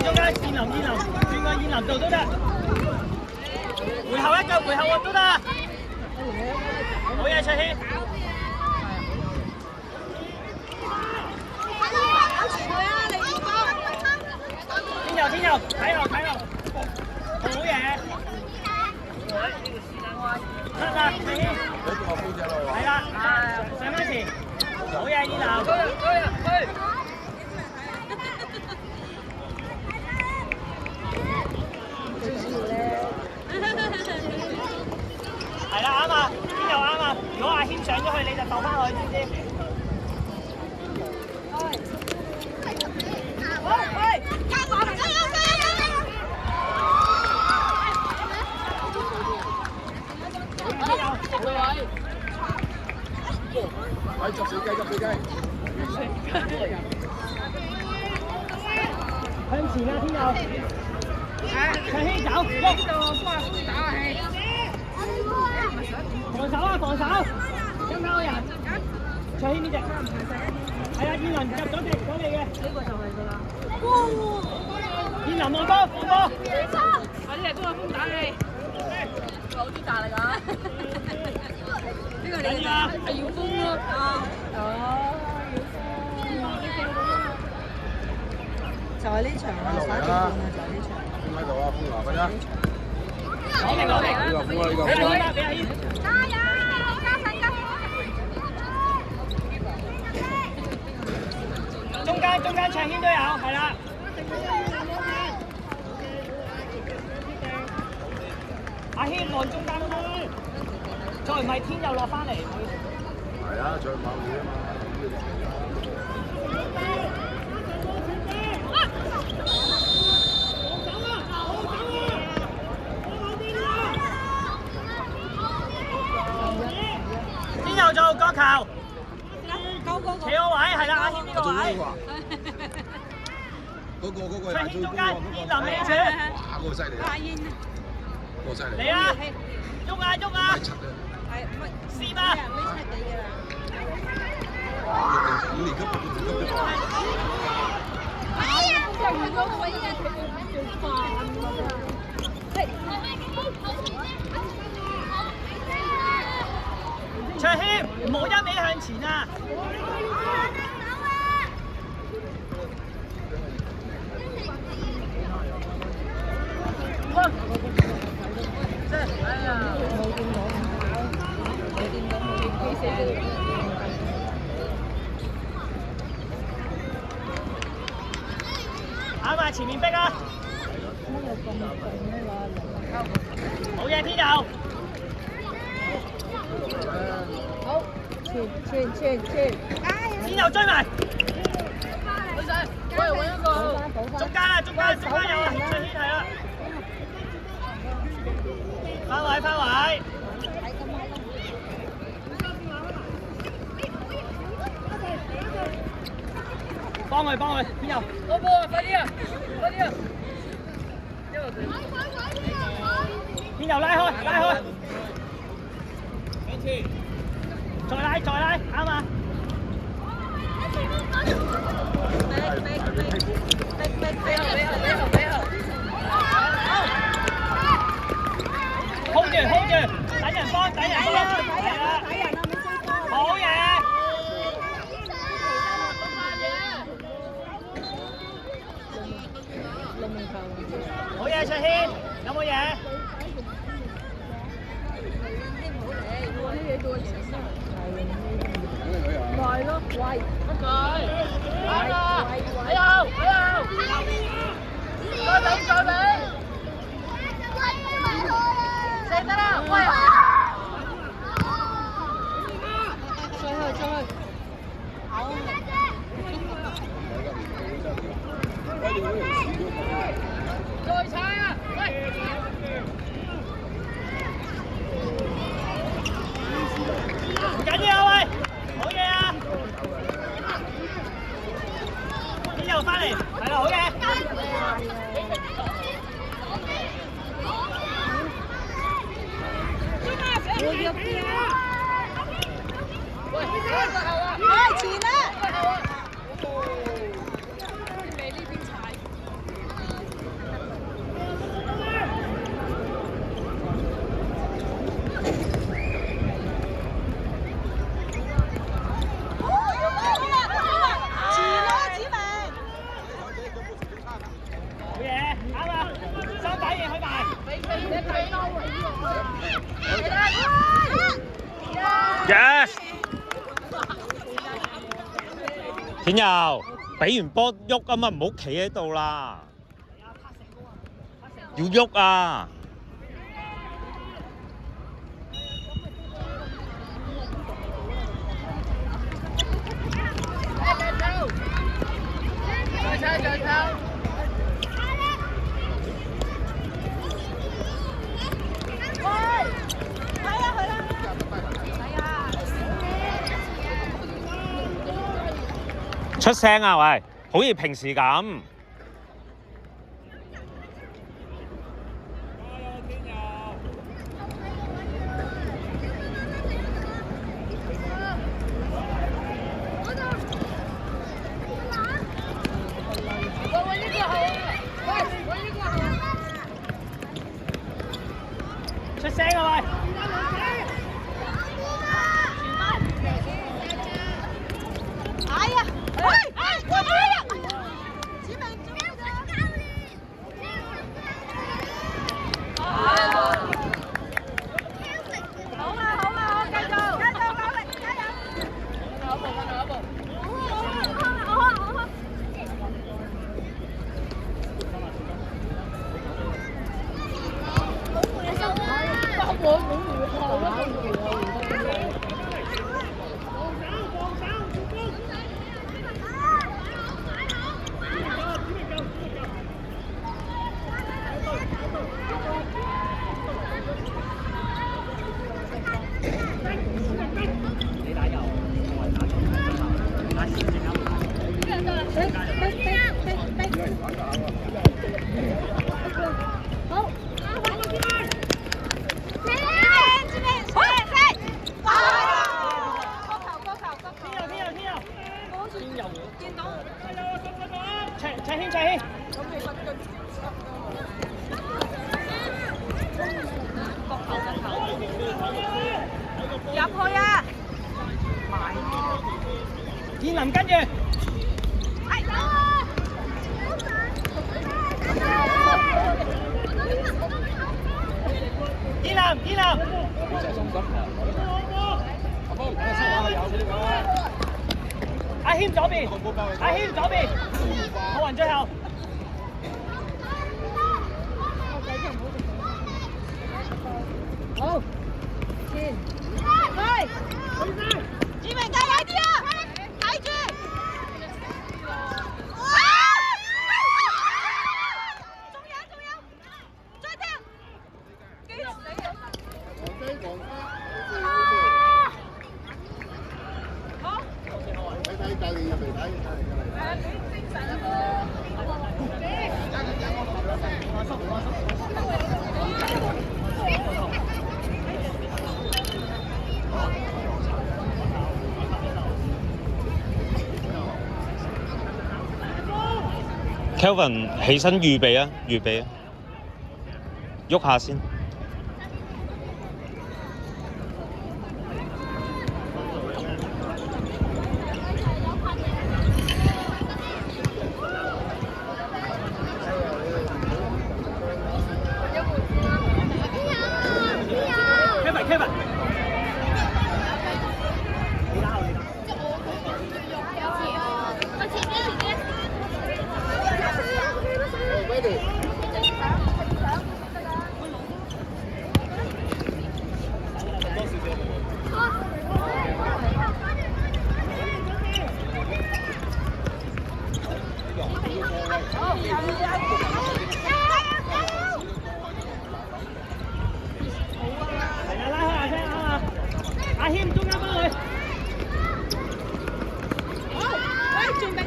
間，燕林，轉個燕林度都得。回後一腳，回後運都得。好嘢，卓軒。天佑，睇後，好嘢。得啦，卓軒。係啦，上翻前。好嘢，燕林。係啦，啱啊，邊又啱啊！如果阿軒上咗去，你就鬥翻去，知唔知？喂，執死雞，向前啊，天佑！卓軒走，打氣。防守！有冇人？卓軒呢隻？係啊，燕林入咗你嘅。呢個就係㗎啦。燕林望波！快啲嚟幫阿風打氣。好啲大嚟㗎。呢個你係要風咯。就係呢場啊，打幾半啊，就係呢場。風喺度啊，風拿緊啊！攞命！呢個風啊，呢個風啊！加油！中間卓軒都有，係啦。阿軒望中間啦，再唔係天佑落翻嚟。係啊，再猛啲啊嘛！天佑做角球，企個位係啦，阿軒呢個位。嗰個卓軒中間，燕林你住。哇，嗰個犀利啊！嗰個犀利。嚟啊！喐啊！試嘛！卓軒唔好一味向前啊！啱啊！前面逼啊！好嘢，天佑！好，前，天佑追埋！喂，揾一個中間有啊！卓軒係啦！翻位！幫佢，天佑！攞波啊！快啲啊！天佑拉開！再拉，啱啊！hold 住，等人幫，係啦，好嘢！好嘢，卓軒，有冇嘢？耐咯，喂，喺後，再俾，射得啦，喂！出去，再踩啊！喂！唔緊要啊，喂！好嘢啊！天佑翻嚟，係啦，好嘢！喂，開前啦！天佑，俾完波喐啊嘛，唔好企喺度啦。要喐啊！出聲啊喂，好似平時咁。出聲啊喂！哎呀！燕林跟住，燕林，阿謙左邊，好運最後。好，先，去，志明加油啲啊！睇住，仲有，再踢，幾落死啊！好，睇教練入嚟睇，精神啊噃！Kelvin 起身預備啊，喐下先。Kevin，阿謙中間幫佢，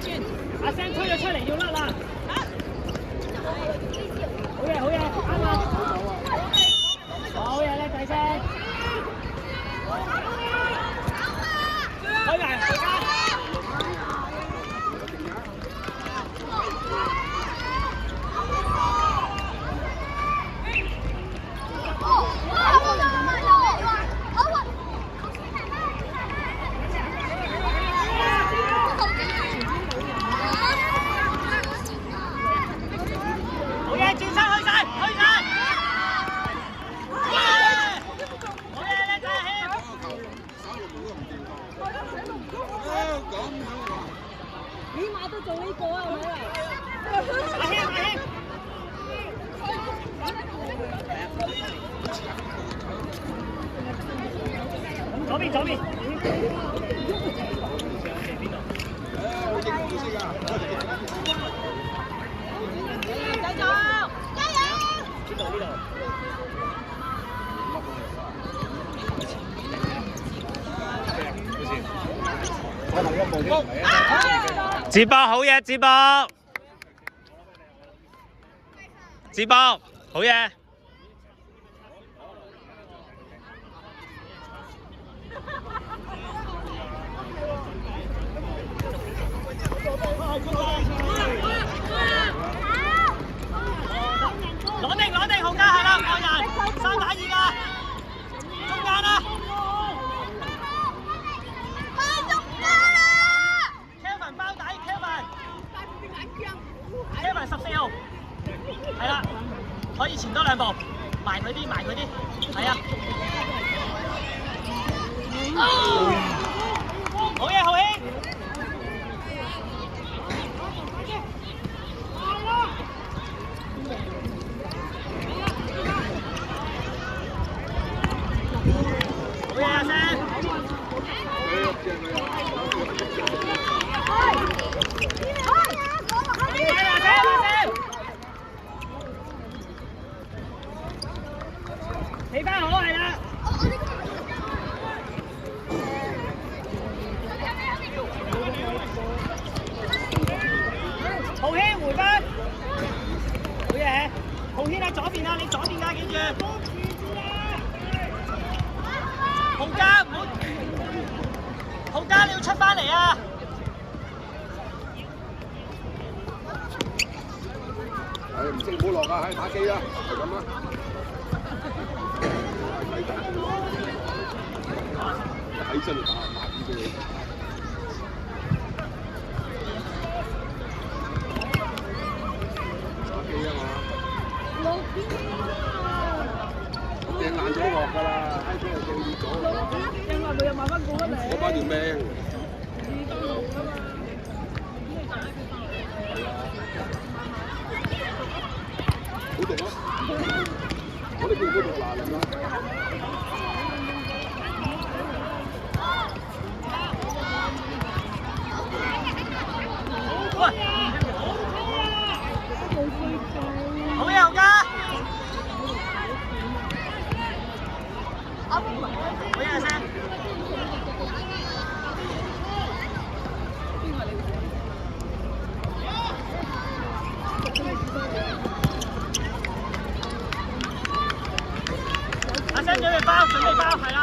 轉，阿聲推咗出嚟要甩啦，好嘢，啱啊，好嘢叻仔聲，開埋，起碼都做呢個啊，係咪啊？阿軒阿軒。左邊左邊。接波好嘢，接波，接波好嘢。攞定，洪家係啦，兩人3打2㗎，中間啦。Kevin 包底 ，Kevin 14號，係啦，可以前多2步，埋佢啲，係啊。好嘢，浩興。起翻好係啦，浩軒回翻，好嘢，浩軒喺左邊啊，你左邊㗎，記住，洪家你要出翻嚟啊！係唔識唔好落啊！係打機啦，係咁啦。睇真打啲嘅。打機啊嘛。掟爛咗落㗎啦，閪機又掟跌咗。掟爛佢又慢慢過嚟。攞翻條命。好動啊！我哋叫佢動難啦。好嘢，洪家！好嘢，阿生！阿生準備包，係啦。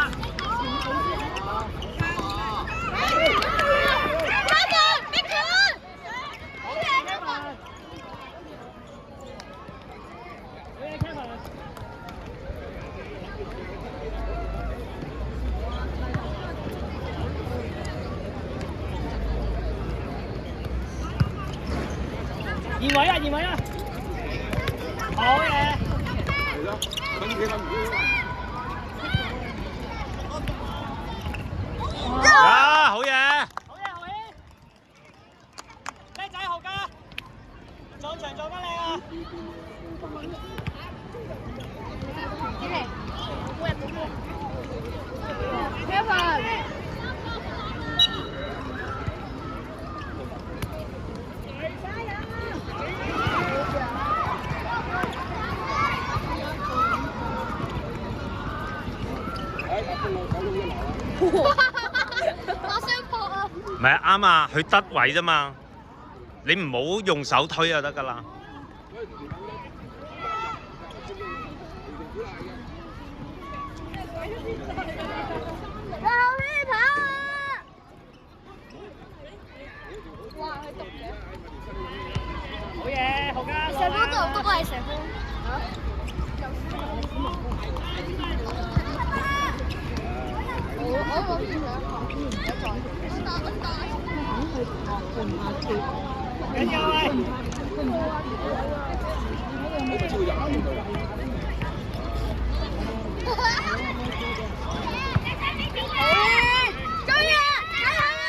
移位啊！好嘢！係咯，跟住佢唔會。啊，好嘢！好嘢！叻仔洪家，撞牆做得靚啊！我想撲啊！唔係啱啊，佢得位啫嘛，你唔好用手推就得㗎啦。有呢跑啊！哇，佢篤嘅。好嘢，洪家！成波都係成波。我攞片相，緊要喂！我唔知佢入邊度。好嘢！加油！加油！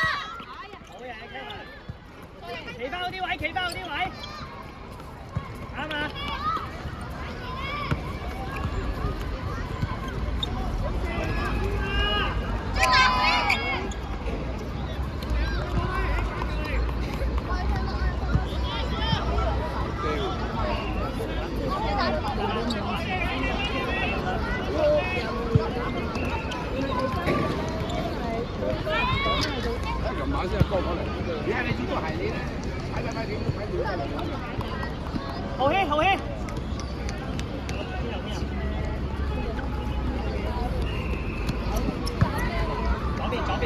好嘢，Kevin！馬先係高過嚟。你係你主要係你咧，睇點好氣好氣。左邊。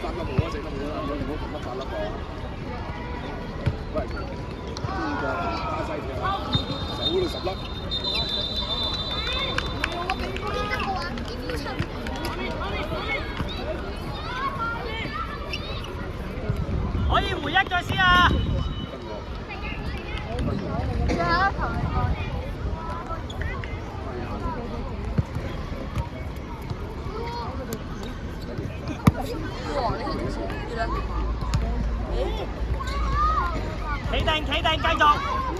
三粒冇啊，四粒冇啦，如果咁8粒噃。喂，呢個巴西嘅手嗰度10粒。可以回一腳先啊！最後一球嚟講。企定，繼續，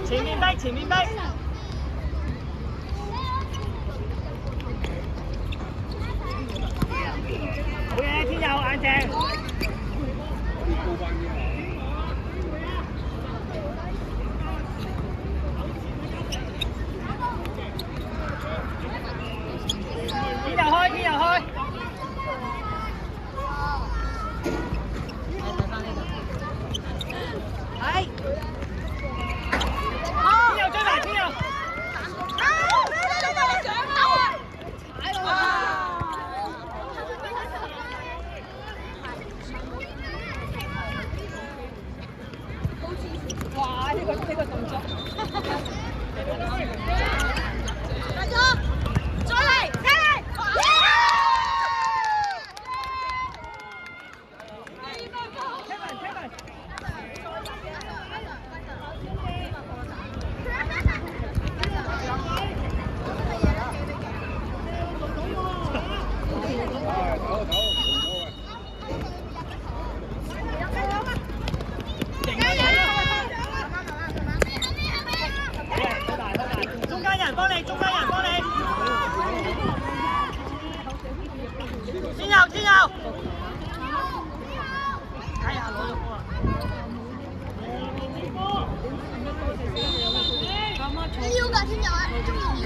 前面逼。好嘢，天佑硬淨。高翻啲啊！天佑開。係。天佑追埋，天佑。哇！呢個動作。中間人幫你。天佑。哎呀，攞咗波啦！天佑㗎，天佑啊！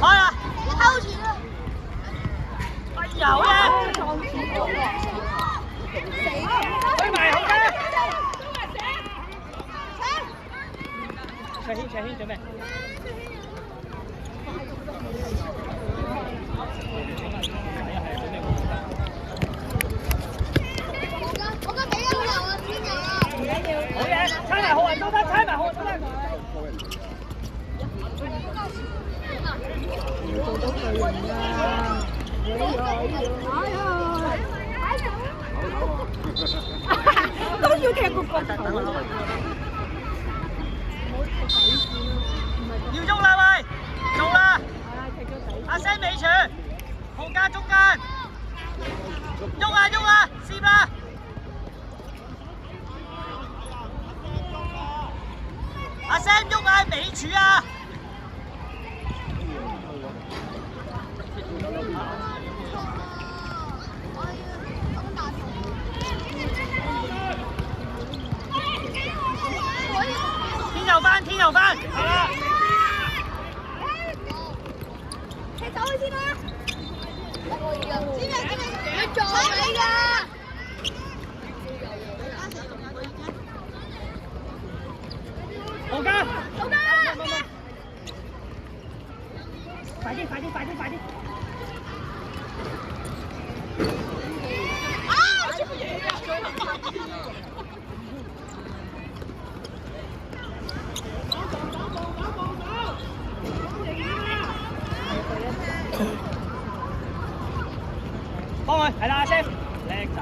開啊！你偷錢啊！哎呀，好嘢！追埋好嘅。卓軒準備。我個俾咗球啊，天佑啊！唔緊要，好嘢，猜埋好人都得。做到巨人啊！都要踢個角球。要喐啦喂，做啦！阿聲尾傳，後家中間，喐啊，攝啦！阿聲喐啊，尾柱啊！天佑翻，係啦。你走去先啦。你撞你㗎。後家。快啲！幫佢，係啦，阿 Sam，叻仔，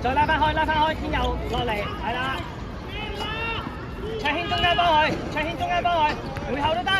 再拉翻開，天佑落嚟，係啦，卓軒中間幫佢，背後都得。